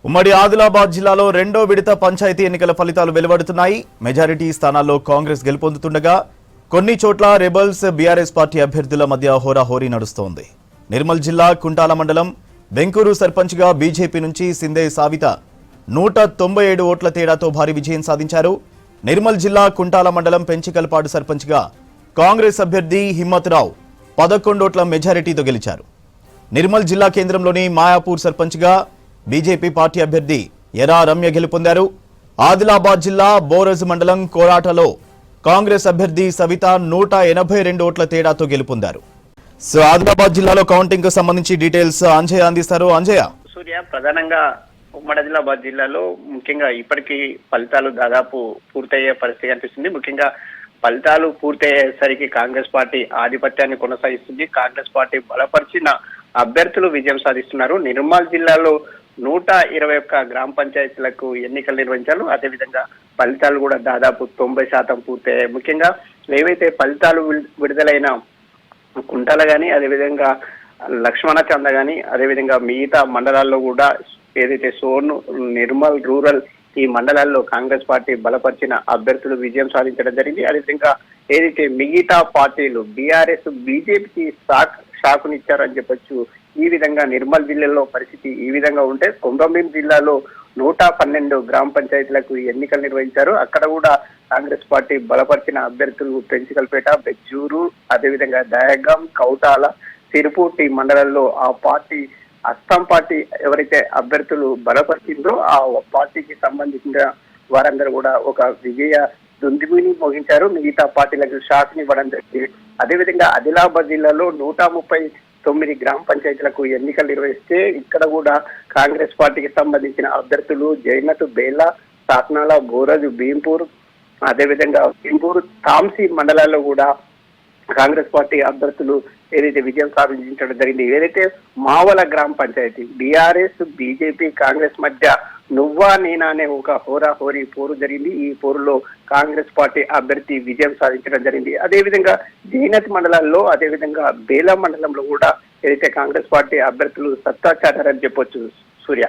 ఉమ్మడి ఆదిలాబాద్ జిల్లాలో రెండో విడత పంచాయతీ ఎన్నికల ఫలితాలు వెలువడుతున్నాయి. మెజారిటీ స్థానాల్లో కాంగ్రెస్ గెలుపొందుతుండగా కొన్ని చోట్ల రెబల్స్ బీఆర్ఎస్ పార్టీ అభ్యర్థుల మధ్య హోరాహోరీ నడుస్తోంది. నిర్మల్ జిల్లా కుంటాల మండలం బెంకూరు సర్పంచ్గా బీజేపీ నుంచి సిందే సావిత 197 ఓట్ల తేడాతో భారీ విజయం సాధించారు. నిర్మల్ జిల్లా కుంటాల మండలం పెంచికల్పాడు సర్పంచ్గా కాంగ్రెస్ అభ్యర్థి హిమ్మత్ రావు 11 ఓట్ల మెజారిటీతో గెలిచారు. నిర్మల్ జిల్లా కేంద్రంలోని మాయాపూర్ సర్పంచ్గా బీజేపీ పార్టీ అభ్యర్థి ఎరా రమ్య గెలుపొందారు. ఆదిలాబాద్ జిల్లా బోరజ్ మండలం కోరాటలో కాంగ్రెస్ అభ్యర్థి సవిత 182 ఓట్ల తేడాతో గెలుపొందారు. సో ఆదిలాబాద్ జిల్లాలో కౌంటింగ్ కు సంబంధించి డీటెయిల్స్ అంజయ్య అందిస్తారు. అంజయ్య, సూర్య, ప్రధానంగా ఉమ్మడి ఆదిలాబాద్ జిల్లాలో ముఖ్యంగా ఇప్పటికీ ఫలితాలు దాదాపు పూర్తయ్యే పరిస్థితి కనిపిస్తుంది. ముఖ్యంగా ఫలితాలు పూర్తయ్యేసరికి కాంగ్రెస్ పార్టీ ఆధిపత్యాన్ని కొనసాగిస్తుంది. కాంగ్రెస్ పార్టీ బలపరిచిన అభ్యర్థులు విజయం సాధిస్తున్నారు. నిర్మల్ జిల్లాలో 121 గ్రామ పంచాయతీలకు ఎన్నికలు నిర్వహించారు. అదేవిధంగా ఫలితాలు కూడా దాదాపు 90% పూర్తయ్యాయి. ముఖ్యంగా ఏవైతే ఫలితాలు విడుదలైన కుంటాల కానీ, అదేవిధంగా లక్ష్మణ చంద కానీ, అదేవిధంగా మిగతా మండలాల్లో కూడా ఏదైతే సోన్, నిర్మల్, రూరల్ ఈ మండలాల్లో కాంగ్రెస్ పార్టీ బలపరిచిన అభ్యర్థులు విజయం సాధించడం జరిగింది. అదేవిధంగా ఏదైతే మిగతా పార్టీలు బీఆర్ఎస్, బీజేపీకి షాకునిచ్చారని చెప్పొచ్చు. ఈ విధంగా నిర్మల్ జిల్లాలో పరిస్థితి ఈ విధంగా ఉంటే కొమరంభీం జిల్లాలో 112 గ్రామ పంచాయతీలకు ఎన్నికలు నిర్వహించారు. అక్కడ కూడా కాంగ్రెస్ పార్టీ బలపరిచిన అభ్యర్థులు పెంచికల్పేట, బెజ్జూరు, అదేవిధంగా దయగాం, కౌటాల, సిరుపూటి మండలాల్లో ఆ పార్టీ అస్సాం పార్టీ ఎవరైతే అభ్యర్థులు బలపరిచిందో ఆ పార్టీకి సంబంధించిన వారందరూ కూడా ఒక విజయ దుందుబిని మోగించారు. మిగతా పార్టీలకు షాక్నివ్వడం జరిగింది. అదేవిధంగా ఆదిలాబాద్ జిల్లాలో 139 గ్రామ పంచాయతీలకు ఎన్నికలు నిర్వహిస్తే ఇక్కడ కూడా కాంగ్రెస్ పార్టీకి సంబంధించిన అభ్యర్థులు జైనత్, బేలా, సాత్నాల, బోరజ్, భీంపూర్, అదేవిధంగా భీంపూర్, తాంసీ మండలాల్లో కూడా కాంగ్రెస్ పార్టీ అభ్యర్థులు ఏదైతే విజయం సాధించడం జరిగింది. ఏదైతే మావల గ్రామ పంచాయతీ బీఆర్ఎస్, బీజేపీ, కాంగ్రెస్ మధ్య నువ్వా నేనా అనే ఒక హోరాహోరీ పోరు జరిగింది. ఈ పోరులో కాంగ్రెస్ పార్టీ అభ్యర్థి విజయం సాధించడం జరిగింది. అదేవిధంగా జైనత్ మండలాల్లో, అదేవిధంగా బేలా మండలంలో కూడా ఏదైతే కాంగ్రెస్ పార్టీ అభ్యర్థులు సత్తా చాటారని చెప్పొచ్చు. సూర్య.